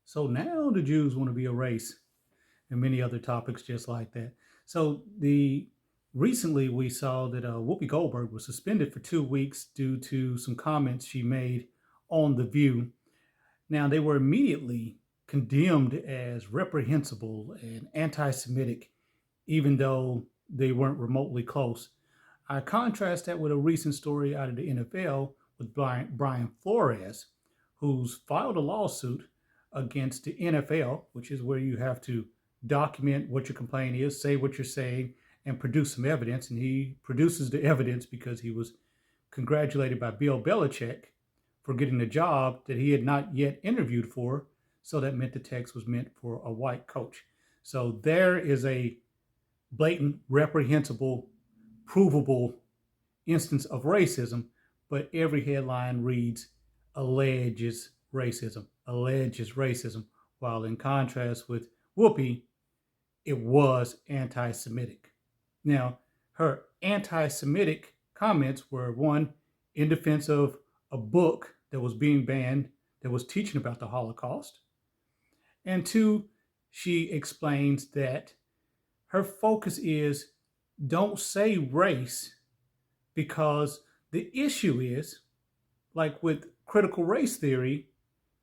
So now the Jews want to be a race, and many other topics just like that. So the recently we saw that Whoopi Goldberg was suspended for 2 weeks due to some comments she made on The View. Now they were immediately condemned as reprehensible and anti-Semitic, even though they weren't remotely close. I contrast that with a recent story out of the NFL with Brian Flores, who's filed a lawsuit against the NFL, which is where you have to document what your complaint is, say what you're saying, and produce some evidence. And he produces the evidence because he was congratulated by Bill Belichick for getting a job that he had not yet interviewed for. So that meant the text was meant for a white coach. So there is a blatant, reprehensible, provable instance of racism, but every headline reads alleges racism, while in contrast with Whoopi, it was anti Semitic. Now, her anti Semitic comments were one, in defense of a book that was being banned that was teaching about the Holocaust, and two, she explains that her focus is don't say race because the issue is, like with critical race theory,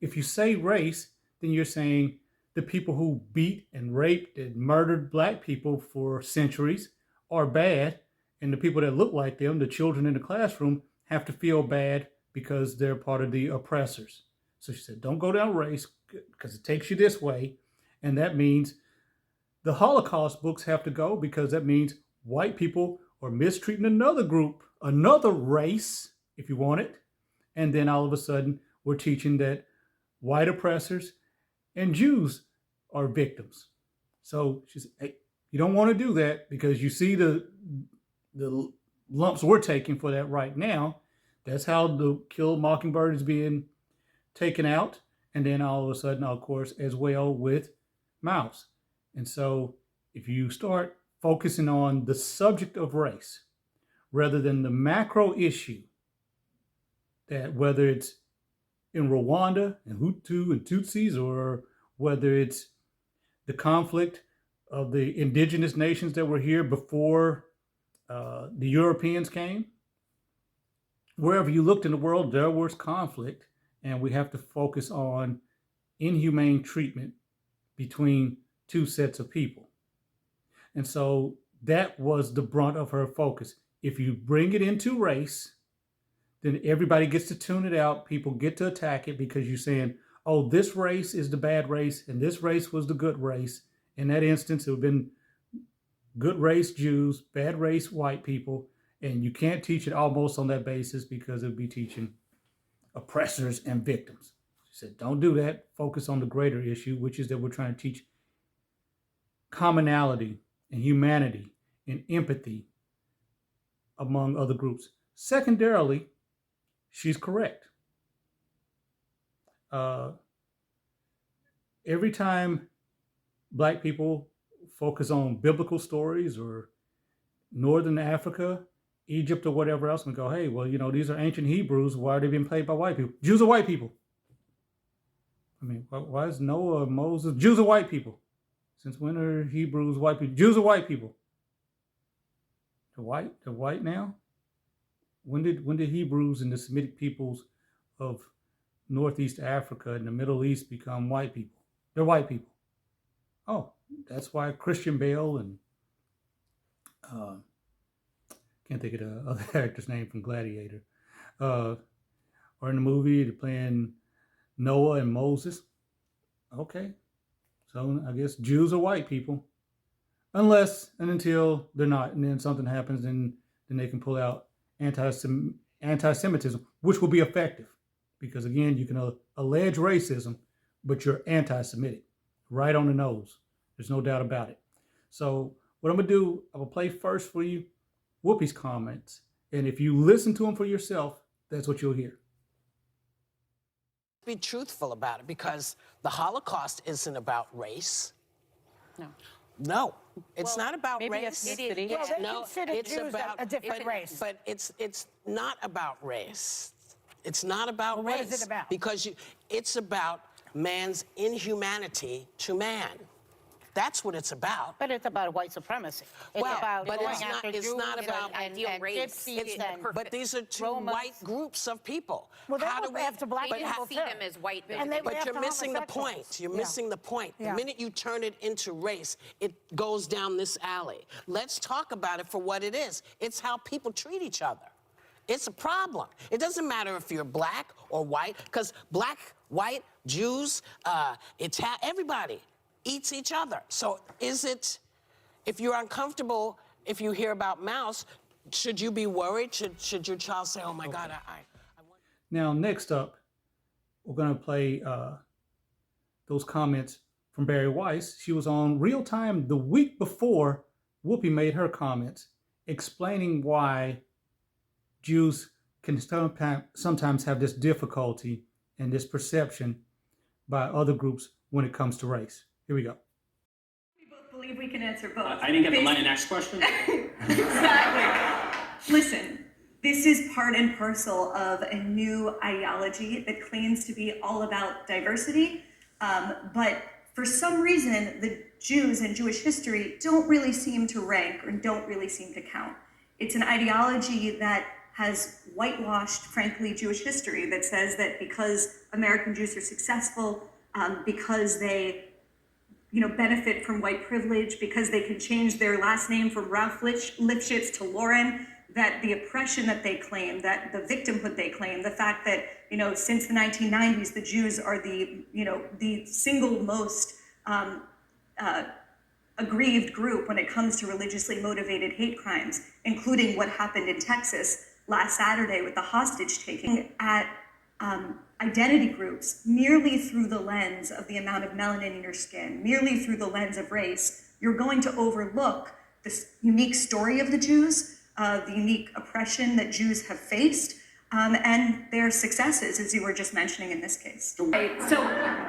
if you say race, then you're saying the people who beat and raped and murdered black people for centuries are bad, and the people that look like them, the children in the classroom, have to feel bad because they're part of the oppressors. So she said, don't go down race because it takes you this way. And that means the Holocaust books have to go because that means white people are mistreating another group, another race, if you want it. And then all of a sudden, we're teaching that white oppressors and Jews are victims. So she said, hey, you don't want to do that because you see the lumps we're taking for that right now. That's how the Kill Mockingbird is being taken out. And then all of a sudden, of course, as well with Mouse. And so if you start focusing on the subject of race rather than the macro issue, that whether it's in Rwanda and Hutu and Tutsis, or whether it's the conflict of the indigenous nations that were here before the Europeans came, wherever you looked in the world, there was conflict, and we have to focus on inhumane treatment between two sets of people. And so that was the brunt of her focus. If you bring it into race, then everybody gets to tune it out. People get to attack it because you're saying, oh, this race is the bad race and this race was the good race. In that instance, it would have been good race Jews, bad race white people. And you can't teach it almost on that basis because it would be teaching oppressors and victims. She said, don't do that. Focus on the greater issue, which is that we're trying to teach commonality and humanity and empathy among other groups. Secondarily, she's correct. Every time black people focus on biblical stories or Northern Africa, Egypt, or whatever else, and go, hey, well, you know, these are ancient Hebrews. Why are they being played by white people? Jews are white people. I mean, why is Noah, Moses? Jews are white people. Since when are Hebrews white people? Jews are white people. They're white now? When did Hebrews and the Semitic peoples of Northeast Africa and the Middle East become white people? They're white people. Oh, that's why Christian Bale and can't think of the other actor's name from Gladiator, or in the movie they're playing Noah and Moses. Okay, so I guess Jews are white people, unless and until they're not, and then something happens, then they can pull out anti-Semitism, which will be effective, because again, you can allege racism, but you're anti-Semitic, right on the nose. There's no doubt about it. So what I'm gonna do, I'm gonna play first for you Whoopi's comments, and if you listen to them for yourself, that's what you'll hear. Be truthful about it, because the Holocaust isn't about race. No, it's not about race. It is. Well, they No, consider it's Jews about a different race. But it's not about race. It's not about race. What is it about? Because it's about man's inhumanity to man. That's what it's about. But it's about white supremacy. It's Well, about but going it's not- after it's Jews not about and race. gypsies and But these are two Romans. white groups of people. Well, they How go do we after black They people just see too. them as white And they people. go But you're after missing the homosexuals. point. You're Yeah. missing the point. Yeah. The minute you turn it into race, it goes down this alley. Let's talk about it for what it is. It's how people treat each other. It's a problem. It doesn't matter if you're black or white, because black, white, Jews, everybody eats each other. So is it, if you're uncomfortable, if you hear about mouse, should you be worried? Should your child say, oh my God, I want... Now, next up, we're going to play those comments from Barry Weiss. She was on Real Time the week before Whoopi made her comments, explaining why Jews can sometimes have this difficulty and this perception by other groups when it comes to race. Here we go. We both believe we can answer both. I didn't get the line next question. Exactly. Listen, this is part and parcel of a new ideology that claims to be all about diversity, but for some reason, the Jews and Jewish history don't really seem to rank or don't really seem to count. It's an ideology that has whitewashed, frankly, Jewish history that says that because American Jews are successful, because they benefit from white privilege, because they can change their last name from Ralph Lifshitz to Lauren, that the oppression that they claim, that the victimhood they claim, the fact that, since the 1990s, the Jews are the single most aggrieved group when it comes to religiously motivated hate crimes, including what happened in Texas last Saturday with the hostage taking, at identity groups merely through the lens of the amount of melanin in your skin, merely through the lens of race, you're going to overlook this unique story of the Jews, the unique oppression that Jews have faced, and their successes, as you were just mentioning in this case. Right. So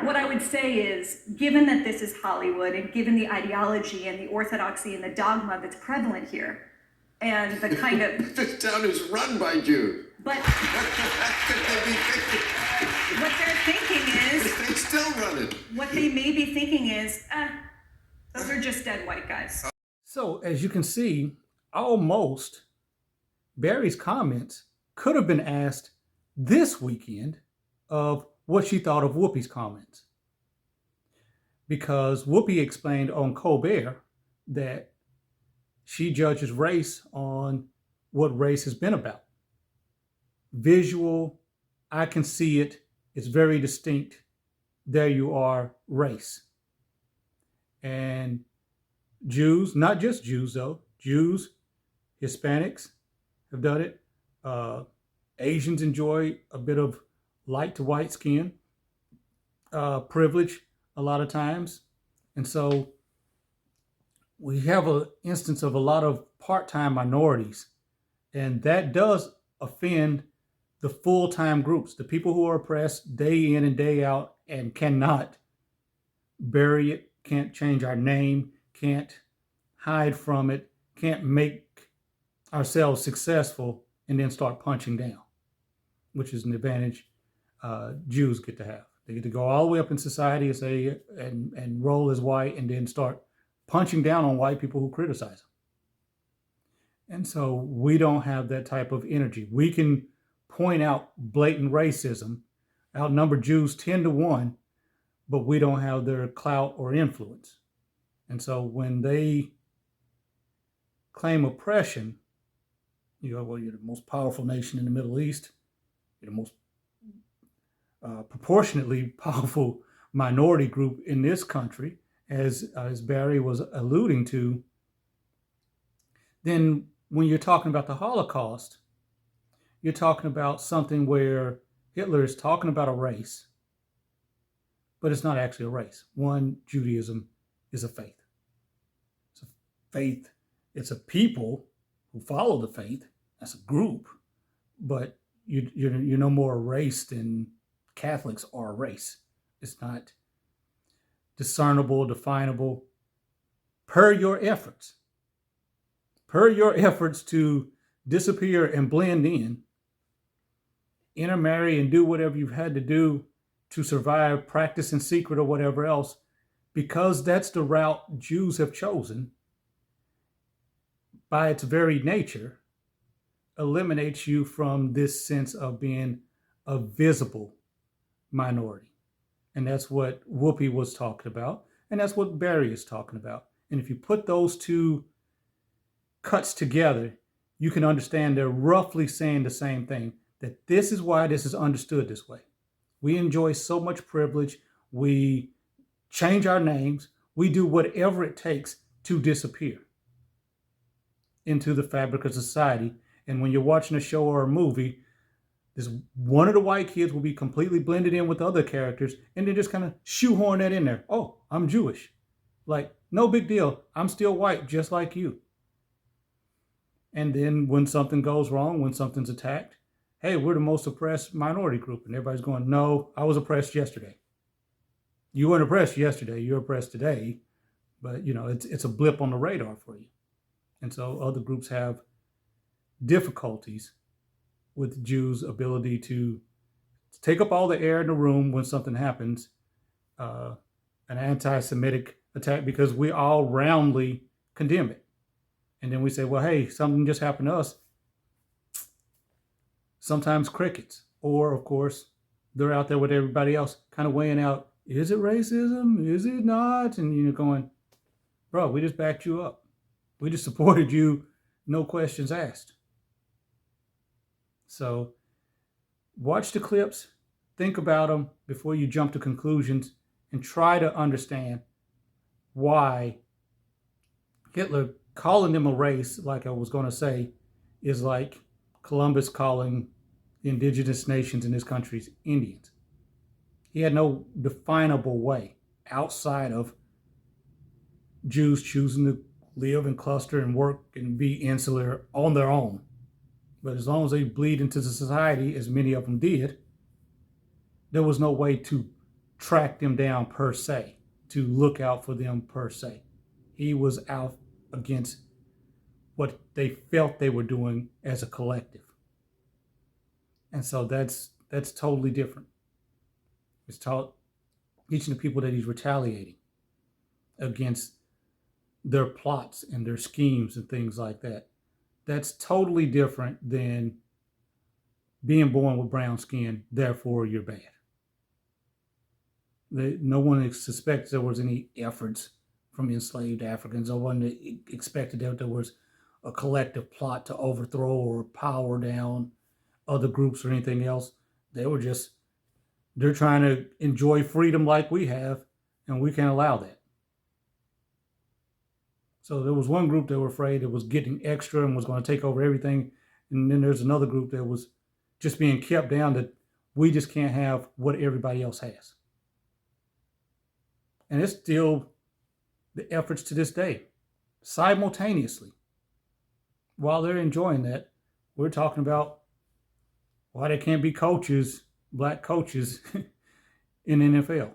what I would say is, given that this is Hollywood, and given the ideology and the orthodoxy and the dogma that's prevalent here, and the kind of... This town is run by Jews. But What could they be thinking? what they're thinking is... They still run it. What they may be thinking is, those are just dead white guys. So, as you can see, almost Barry's comments could have been asked this weekend of what she thought of Whoopi's comments. Because Whoopi explained on Colbert that she judges race on what race has been about. Visual, I can see it, it's very distinct. There you are, race. And Jews, not just Jews though, Jews, Hispanics have done it. Asians enjoy a bit of light to white skin, privilege a lot of times. And so we have an instance of a lot of part-time minorities, and that does offend the full-time groups, the people who are oppressed day in and day out and cannot bury it, can't change our name, can't hide from it, can't make ourselves successful and then start punching down, which is an advantage Jews get to have. They get to go all the way up in society and say and roll as white and then start punching down on white people who criticize them. And so we don't have that type of energy. We can point out blatant racism, outnumber Jews 10-1, but we don't have their clout or influence. And so when they claim oppression, you go, well, you're the most powerful nation in the Middle East. You're the most proportionately powerful minority group in this country, as Barry was alluding to. Then when you're talking about the Holocaust, you're talking about something where Hitler is talking about a race, but it's not actually a race. One, Judaism is a faith. It's a faith. It's a people who follow the faith. That's a group, but you're no more a race than Catholics are a race. It's not discernible, definable, per your efforts. Per your efforts to disappear and blend in, intermarry and do whatever you've had to do to survive, practice in secret or whatever else, because that's the route Jews have chosen, by its very nature, eliminates you from this sense of being a visible minority. And that's what Whoopi was talking about. And that's what Barry is talking about. And if you put those two cuts together, you can understand they're roughly saying the same thing, that this is why this is understood this way. We enjoy so much privilege. We change our names. We do whatever it takes to disappear into the fabric of society. And when you're watching a show or a movie, this one of the white kids will be completely blended in with other characters, and they just kind of shoehorn that in there. Oh, I'm Jewish. Like, no big deal. I'm still white, just like you. And then when something goes wrong, when something's attacked, hey, we're the most oppressed minority group. And everybody's going, no, I was oppressed yesterday. You weren't oppressed yesterday. You're oppressed today. But, it's a blip on the radar for you. And so other groups have difficulties with Jews' ability to take up all the air in the room when something happens, an anti-Semitic attack, because we all roundly condemn it. And then we say, well, hey, something just happened to us. Sometimes crickets. Or, of course, they're out there with everybody else kind of weighing out, is it racism? Is it not? And you're going, bro, we just backed you up. We just supported you, no questions asked. So watch the clips, think about them before you jump to conclusions, and try to understand why Hitler calling them a race, like I was going to say, is like Columbus calling the indigenous nations in this country's Indians. He had no definable way outside of Jews choosing to live and cluster and work and be insular on their own. But as long as they bleed into the society, as many of them did, there was no way to track them down per se, to look out for them per se. He was out against what they felt they were doing as a collective. And so that's totally different. It's teaching the people that he's retaliating against their plots and their schemes and things like that. That's totally different than being born with brown skin, therefore you're bad. No one suspects there was any efforts from enslaved Africans. No one expected that there was a collective plot to overthrow or power down other groups or anything else. They're trying to enjoy freedom like we have, and we can't allow that. So there was one group that were afraid it was getting extra and was going to take over everything. And then there's another group that was just being kept down, that we just can't have what everybody else has. And it's still the efforts to this day. Simultaneously, while they're enjoying that, we're talking about why there can't be coaches, black coaches in the NFL.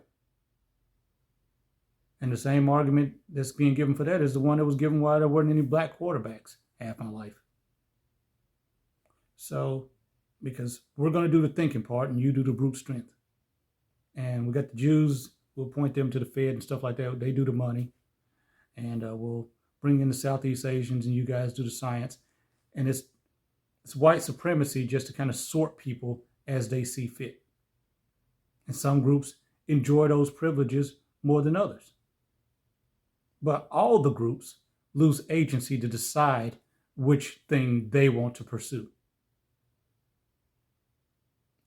And the same argument that's being given for that is the one that was given why there weren't any black quarterbacks half my life. So, because we're going to do the thinking part and you do the brute strength. And we got the Jews, we'll point them to the Fed and stuff like that. They do the money. And we'll bring in the Southeast Asians and you guys do the science. And it's white supremacy just to kind of sort people as they see fit. And some groups enjoy those privileges more than others. But all the groups lose agency to decide which thing they want to pursue.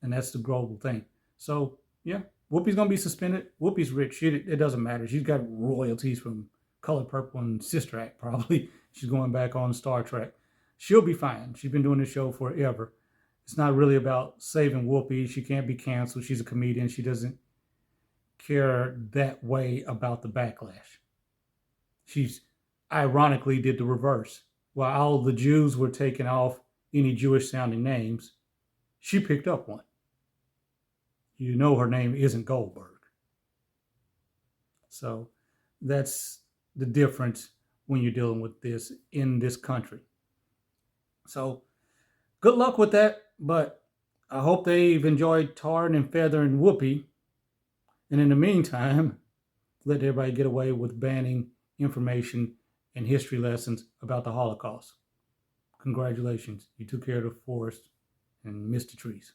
And that's the global thing. So, yeah, Whoopi's going to be suspended. Whoopi's rich. It doesn't matter. She's got royalties from Color Purple and Sister Act, probably. She's going back on Star Trek. She'll be fine. She's been doing this show forever. It's not really about saving Whoopi. She can't be canceled. She's a comedian. She doesn't care that way about the backlash. She's ironically did the reverse. While all the Jews were taking off any Jewish sounding names, she picked up one. You know her name isn't Goldberg. So that's the difference when you're dealing with this in this country. So good luck with that, but I hope they've enjoyed tarring and feathering Whoopi And in the meantime, let everybody get away with banning information and history lessons about the Holocaust. Congratulations, you took care of the forest and missed the trees.